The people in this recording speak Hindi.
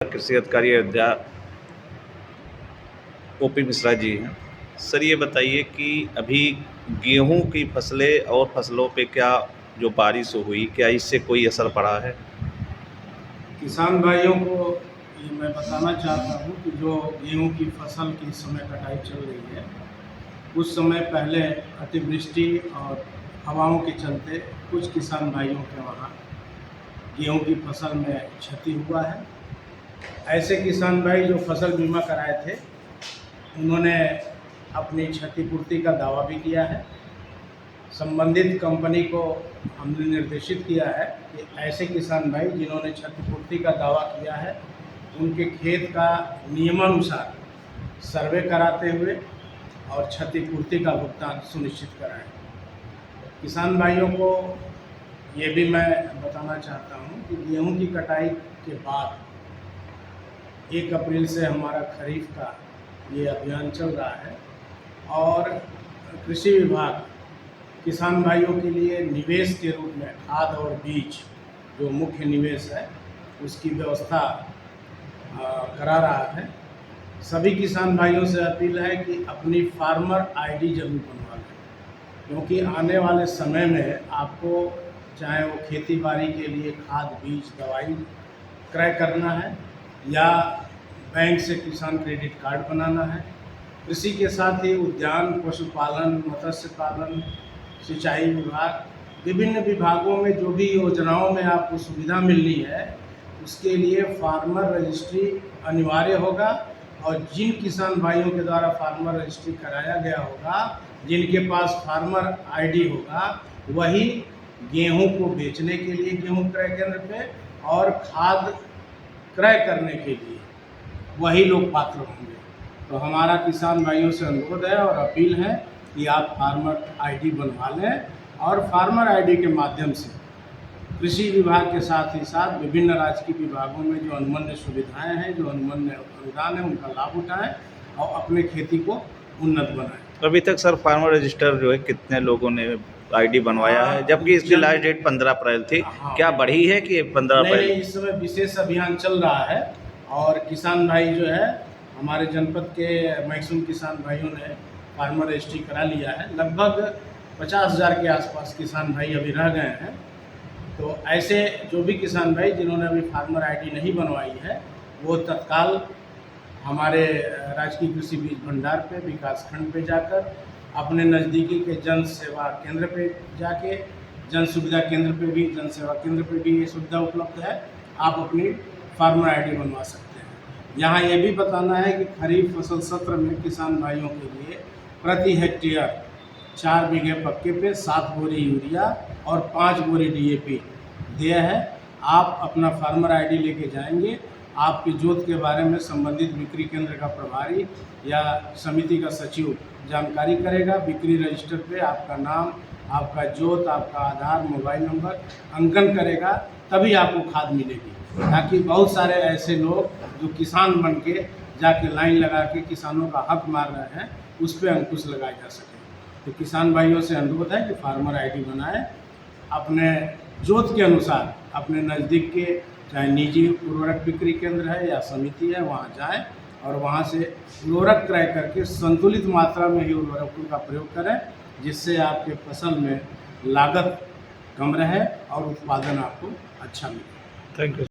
कृषि अधिकारी अयोध्या ओपी मिश्रा जी हैं। सर ये बताइए कि अभी गेहूं की फसलें और फसलों पे क्या जो बारिश हुई क्या इससे कोई असर पड़ा है? किसान भाइयों को ये मैं बताना चाहता हूँ कि जो गेहूं की फसल की इस समय कटाई चल रही है, कुछ समय पहले अतिवृष्टि और हवाओं के चलते कुछ किसान भाइयों के वहाँ गेहूं की फसल में क्षति हुआ है। ऐसे किसान भाई जो फसल बीमा कराए थे, उन्होंने अपनी क्षतिपूर्ति का दावा भी किया है। संबंधित कंपनी को हमने निर्देशित किया है कि ऐसे किसान भाई जिन्होंने क्षतिपूर्ति का दावा किया है, उनके खेत का नियमानुसार सर्वे कराते हुए और क्षतिपूर्ति का भुगतान सुनिश्चित कराएं। किसान भाइयों को ये भी मैं बताना चाहता हूँ कि गेहूं की कटाई के बाद 1 अप्रैल से हमारा खरीफ का ये अभियान चल रहा है और कृषि विभाग किसान भाइयों के लिए निवेश के रूप में खाद और बीज जो मुख्य निवेश है उसकी व्यवस्था करा रहा है। सभी किसान भाइयों से अपील है कि अपनी फार्मर आईडी जरूर बनवा लें, क्योंकि आने वाले समय में आपको चाहे वो खेती बाड़ी के लिए खाद बीज दवाई क्रय करना है या बैंक से किसान क्रेडिट कार्ड बनाना है, कृषि के साथ ही उद्यान, पशुपालन, मत्स्य पालन, सिंचाई विभाग, विभिन्न विभागों में जो भी योजनाओं में आपको सुविधा मिलनी है उसके लिए फार्मर रजिस्ट्री अनिवार्य होगा। और जिन किसान भाइयों के द्वारा फार्मर रजिस्ट्री कराया गया होगा, जिनके पास फार्मर आईडी होगा, वही गेहूं को बेचने के लिए गेहूं क्रय केंद्र पे और खाद क्रय करने के लिए वही लोग पात्र होंगे। तो हमारा किसान भाइयों से अनुरोध है और अपील है कि आप फार्मर आईडी बनवा लें और फार्मर आईडी के माध्यम से कृषि विभाग के साथ ही साथ विभिन्न राजकीय विभागों में जो अनुमन्य सुविधाएं हैं, जो अनुमन्य अनुदान है, उनका लाभ उठाएं और अपने खेती को उन्नत बनाएं। अभी तक सर फार्मर रजिस्टर जो है कितने लोगों ने आईडी बनवाया है, जबकि इसकी लास्ट डेट 15 अप्रैल थी? क्या बढ़ी है कि 15 अप्रैल? नहीं, इस समय विशेष अभियान चल रहा है और किसान भाई जो है हमारे जनपद के मैक्सिमम किसान भाइयों ने फार्मर रजिस्ट्री करा लिया है। लगभग 50,000 के आसपास किसान भाई अभी रह गए हैं। तो ऐसे जो भी किसान भाई जिन्होंने अभी फार्मर आईडी नहीं बनवाई है, वो तत्काल हमारे राजकीय कृषि बीज भंडार पे विकासखंड पे जाकर अपने नज़दीकी के जन सेवा केंद्र पे जाके, जन सुविधा केंद्र पे भी, जन सेवा केंद्र पे भी ये सुविधा उपलब्ध है, आप अपनी फार्मर आईडी बनवा सकते हैं। यहाँ ये भी बताना है कि खरीफ फसल सत्र में किसान भाइयों के लिए प्रति हेक्टेयर 4 बीघे पक्के पे 7 बोरी यूरिया और 5 बोरी डीएपी देय है। आप अपना फार्मर आईडी लेके जाएंगे, आपकी जोत के बारे में संबंधित बिक्री केंद्र का प्रभारी या समिति का सचिव जानकारी करेगा। बिक्री रजिस्टर पे आपका नाम, आपका जोत, आपका आधार, मोबाइल नंबर अंकन करेगा, तभी आपको खाद मिलेगी। ताकि बहुत सारे ऐसे लोग जो किसान बन के जाके लाइन लगा के किसानों का हक मार रहे हैं, उस पर अंकुश लगाया जा सके। तो किसान भाइयों से अनुरोध है कि फार्मर आईडी बनाएं, अपने जोत के अनुसार अपने नज़दीक के चाहे निजी उर्वरक बिक्री केंद्र है या समिति है, वहाँ जाएं और वहाँ से उर्वरक क्रय करके संतुलित मात्रा में ही उर्वरकों का प्रयोग करें, जिससे आपके फसल में लागत कम रहे और उत्पादन आपको अच्छा मिले। Thank you.